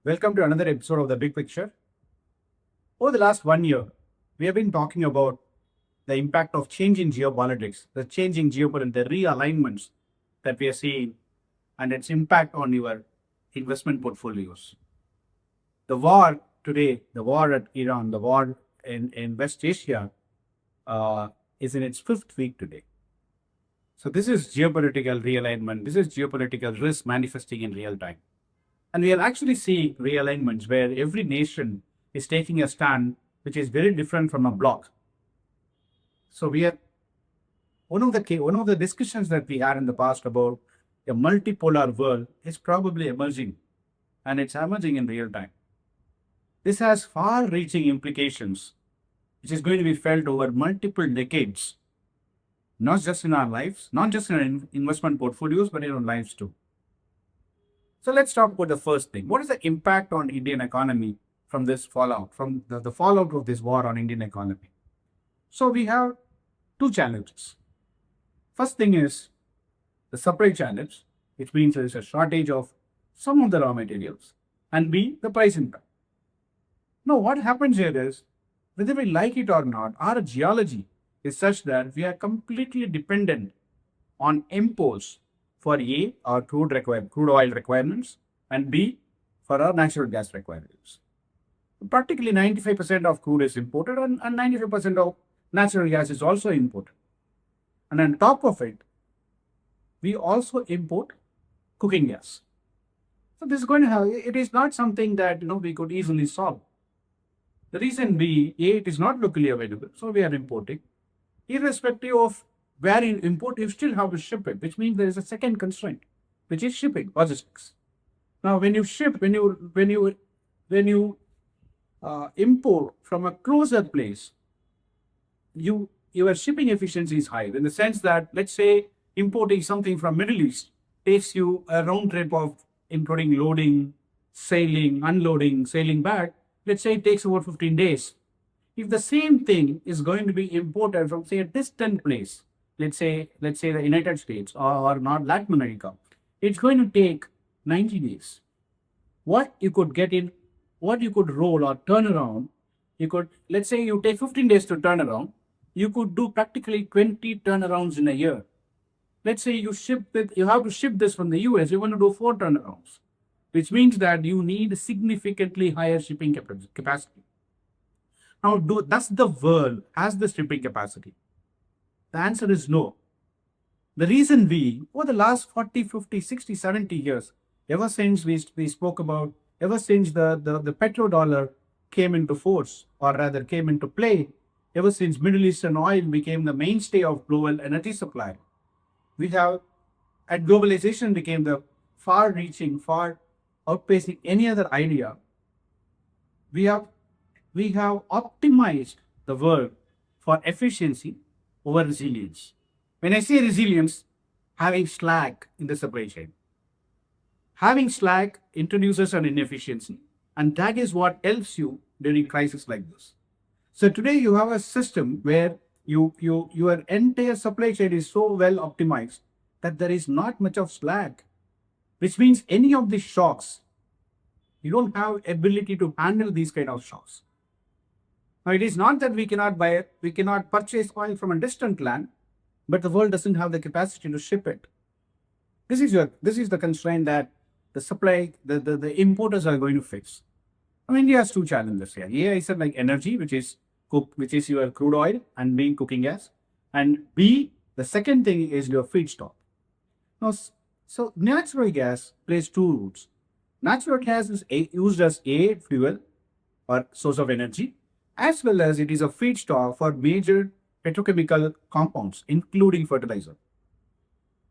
Welcome to another episode of The Big Picture. Over the last 1 year, we have been talking about the impact of changing geopolitics, the changing geopolitics, the realignments that we are seeing, and its impact on your investment portfolios. The war today, the war at Iran, the war in West Asia, is in its fifth week today. So, this is geopolitical realignment, this is geopolitical risk manifesting in real time. And we are actually seeing realignments where every nation is taking a stand which is very different from a bloc. So we are one of the discussions that we had in the past about a multipolar world is probably emerging, and it's emerging in real time. This has far-reaching implications, which is going to be felt over multiple decades, not just in our lives, not just in our investment portfolios, but in our lives too. So let's talk about the first thing. What is the impact on Indian economy from this fallout, from the fallout of this war on Indian economy? So we have two challenges. First thing is the supply challenge, which means there is a shortage of some of the raw materials, and B, the price impact. Now, what happens here is, whether we like it or not, our geology is such that we are completely dependent on imports for A, our crude oil requirements, and B, for our natural gas requirements. Practically 95% of crude is imported, and 95% of natural gas is also imported. And on top of it, we also import cooking gas. So this is going to have, it is not something that we could easily solve. The reason B, A, it is not locally available, so we are importing. Irrespective of where you import, you still have to ship it, which means there is a second constraint, which is shipping, logistics. Now, when you ship, when you import from a closer place, your shipping efficiency is high in the sense that, let's say, importing something from Middle East takes you a round trip of including loading, sailing, unloading, sailing back. Let's say it takes about 15 days. If the same thing is going to be imported from, say, a distant place, let's say the United States or not Latin America, it's going to take 90 days. What you could roll or turn around, let's say you take 15 days to turn around, you could do practically 20 turnarounds in a year. Let's say you have to ship this from the US, you want to do 4 turnarounds, which means that you need significantly higher shipping capacity. Now, does the world has the shipping capacity? The answer is no. The reason over the last 40, 50, 60, 70 years, ever since we spoke about, ever since the petrodollar came into force, or rather came into play, ever since Middle Eastern oil became the mainstay of global energy supply, and globalization became the far outpacing any other idea, we have optimized the world for efficiency over resilience. When I say resilience, having slack in the supply chain. Having slack introduces an inefficiency, and that is what helps you during crises like this. So today you have a system where your entire supply chain is so well optimized that there is not much of slack, which means any of these shocks, you don't have ability to handle these kind of shocks. Now, it is not that we cannot purchase oil from a distant land, but the world doesn't have the capacity to ship it. This is the constraint that the importers are going to face. I mean, India has two challenges here. A, I said, like energy, which is your crude oil and being cooking gas, and B, the second thing is your feedstock. Now, so natural gas plays two roles. Natural gas is used as a fuel or source of energy, as well as it is a feedstock for major petrochemical compounds, including fertilizer.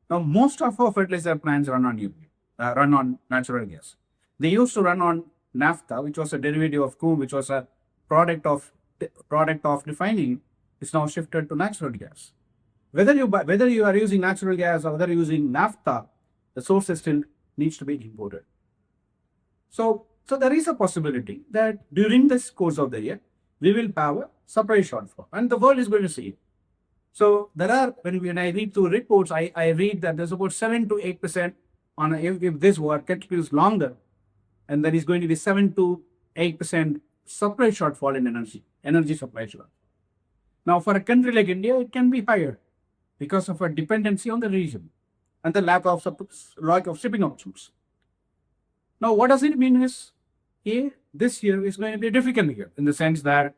Now, most of our fertilizer plants run on natural gas. They used to run on naphtha, which was a derivative of crude, which was a product of refining, is now shifted to natural gas. Whether you are using natural gas or whether you're using naphtha, the source still needs to be imported. So there is a possibility that during this course of the year, we will have a supply shortfall, and the world is going to see it. So there are, when I read through reports, I read that there's about 7 to 8% on if this war continues longer, and there is going to be 7 to 8% supply shortfall in energy supply shortfall. Now, for a country like India, it can be higher because of our dependency on the region and the lack of shipping options. Now, what does it mean is, this year is going to be a difficult year in the sense that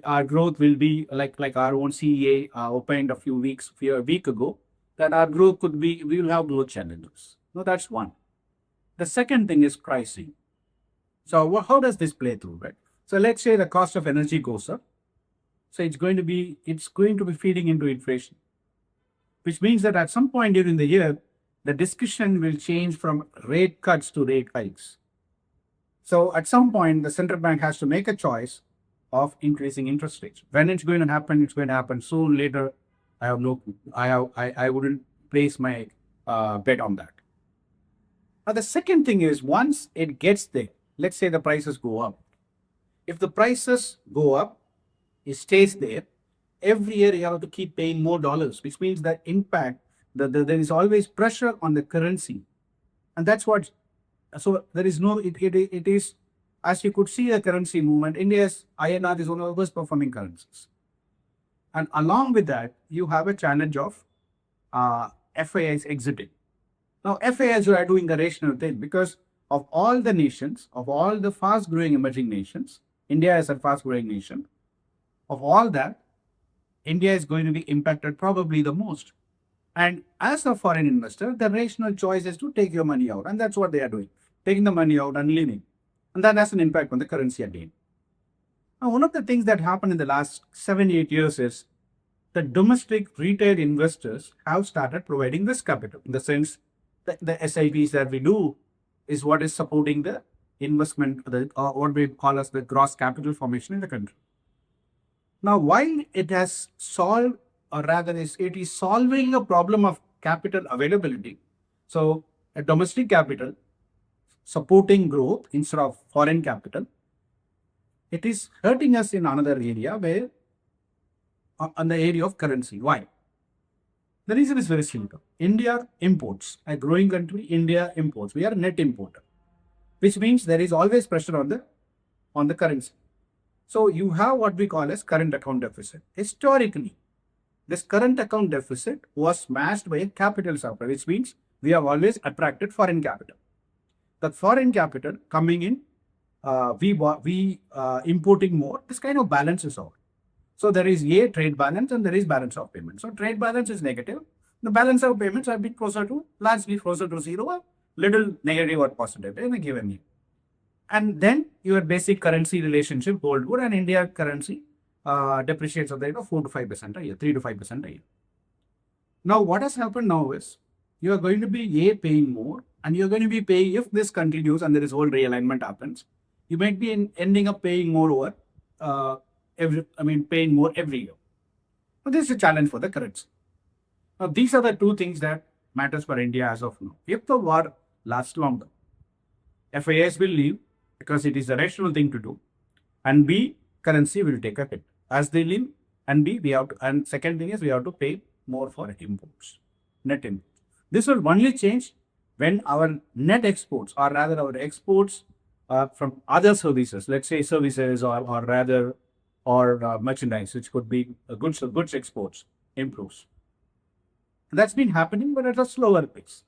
our growth will be like our own CEA opened a week ago, that our growth could be, we will have growth challenges. No, that's one. The second thing is pricing. So how does this play through, right? So let's say the cost of energy goes up. So it's going to be feeding into inflation, which means that at some point during the year, the discussion will change from rate cuts to rate hikes. So at some point, the central bank has to make a choice of increasing interest rates. When it's going to happen, it's going to happen soon, later. I have no clue. I wouldn't place my bet on that. Now, the second thing is, once it gets there, let's say the prices go up. If the prices go up, it stays there. Every year you have to keep paying more dollars, which means that impact, there is always pressure on the currency. And that's what, so there is no, it is, as you could see the currency movement, India's INR is one of the worst performing currencies. And along with that, you have a challenge of FIIs exiting. Now, FIIs are doing the rational thing because of all the nations, of all the fast growing emerging nations, India is a fast growing nation. Of all that, India is going to be impacted probably the most. And as a foreign investor, the rational choice is to take your money out. And that's what they are doing, taking the money out and leaving. And that has an impact on the currency again. Now, one of the things that happened in the last 7-8 years is the domestic retail investors have started providing risk capital, in the sense that the SIPs that we do is what is supporting the investment, what we call as the gross capital formation in the country. Now, while it has solved, or rather it is solving a problem of capital availability, so a domestic capital supporting growth instead of foreign capital, it is hurting us in another area, where on the area of currency. Why? The reason is very simple. India imports, a growing country, India imports. We are a net importer, which means there is always pressure on the currency. So you have what we call as current account deficit. Historically, this current account deficit was matched by a capital supply, which means we have always attracted foreign capital. The foreign capital coming in, we importing more, this kind of balances out. So there is a trade balance and there is balance of payments. So trade balance is negative. The balance of payments have been largely closer to zero, a little negative or positive in a given year. And then your basic currency relationship hold good, and India currency depreciates at the rate of 4 to 5% a year, 3 to 5% a year. Now, what has happened now is you are going to be paying more, and you're going to be paying, if this continues and there is whole realignment happens, you might be ending up paying more over paying more every year. But this is a challenge for the currency. Now, these are the two things that matters for India as of now. If the war lasts longer, FIIs will leave because it is the rational thing to do, and B, currency will take a hit as they leave, and B, and second thing is we have to pay more for imports, net imports. This will only change when our net exports, or rather our exports from other services, let's say services or merchandise, which could be goods exports, improves. That's been happening, but at a slower pace.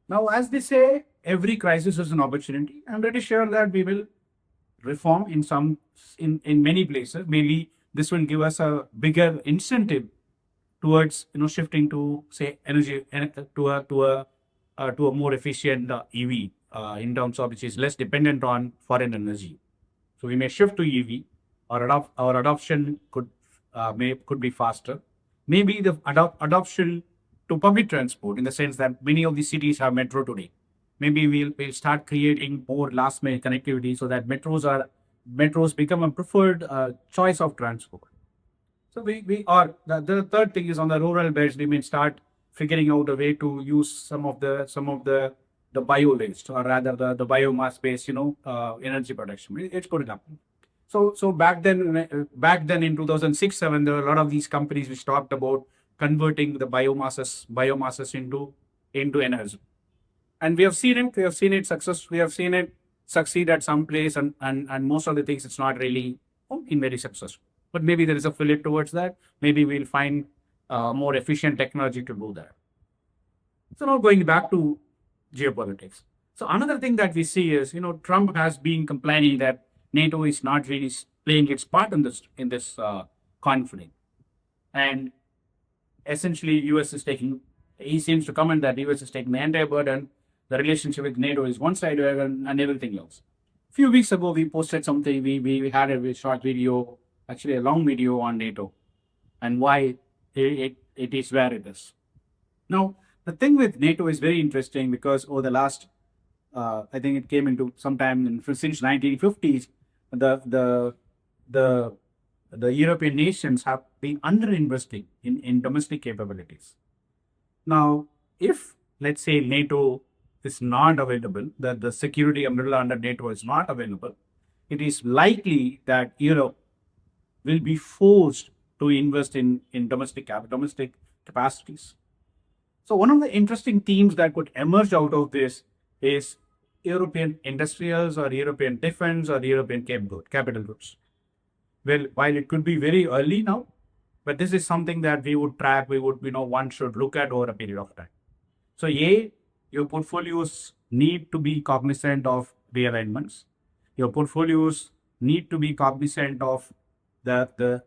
Now, as they say, every crisis is an opportunity. I'm pretty sure that we will reform in many places. Maybe this will give us a bigger incentive towards shifting to, say, energy to a more efficient EV in terms of which is less dependent on foreign energy. So we may shift to EV. Our adoption could be faster. Maybe the adoption to public transport, in the sense that many of the cities have metro today. Maybe we'll start creating more last mile connectivity so that metros become a preferred choice of transport. So the third thing is, on the rural beds, we may start figuring out a way to use some of the bio waste, or rather the biomass based energy production. It's going to happen. So back then in 2006-07, there were a lot of these companies which talked about converting the biomasses into energy. And we have seen it. We have seen it success. We have seen it succeed at some place, and most of the things it's not really been very successful. But maybe there is a fillip towards that. Maybe we'll find more efficient technology to do that. So now going back to geopolitics. So another thing that we see is, Trump has been complaining that NATO is not really playing its part in this conflict, and essentially, U.S. is taking. He seems to comment that U.S. is taking the entire burden. The relationship with NATO is one-sided and everything else. A few weeks ago, we posted something. We had a short video, actually a long video on NATO and why it is where it is. Now, the thing with NATO is very interesting because over the last, I think it came into sometime since 1950s, the European nations have been underinvesting in domestic capabilities. Now, if let's say NATO is not available, that the security umbrella under NATO is not available, it is likely that Europe will be forced to invest in domestic capacities. So one of the interesting themes that could emerge out of this is European industrials or European defense or European capital goods. Well, while it could be very early now, but this is something that we would track, one should look at over a period of time. So your portfolios need to be cognizant of realignments. Your portfolios need to be cognizant of the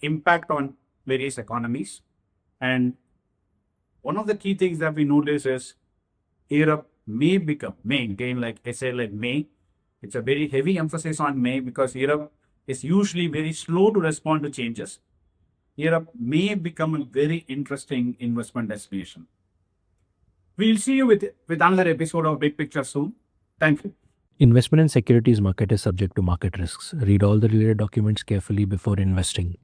impact on various economies. And one of the key things that we notice is Europe may, again, like I said, like may, it's a very heavy emphasis on may because Europe is usually very slow to respond to changes. Europe may become a very interesting investment destination. We'll see you with another episode of Big Picture soon. Thank you. Investment in securities market is subject to market risks. Read all the related documents carefully before investing.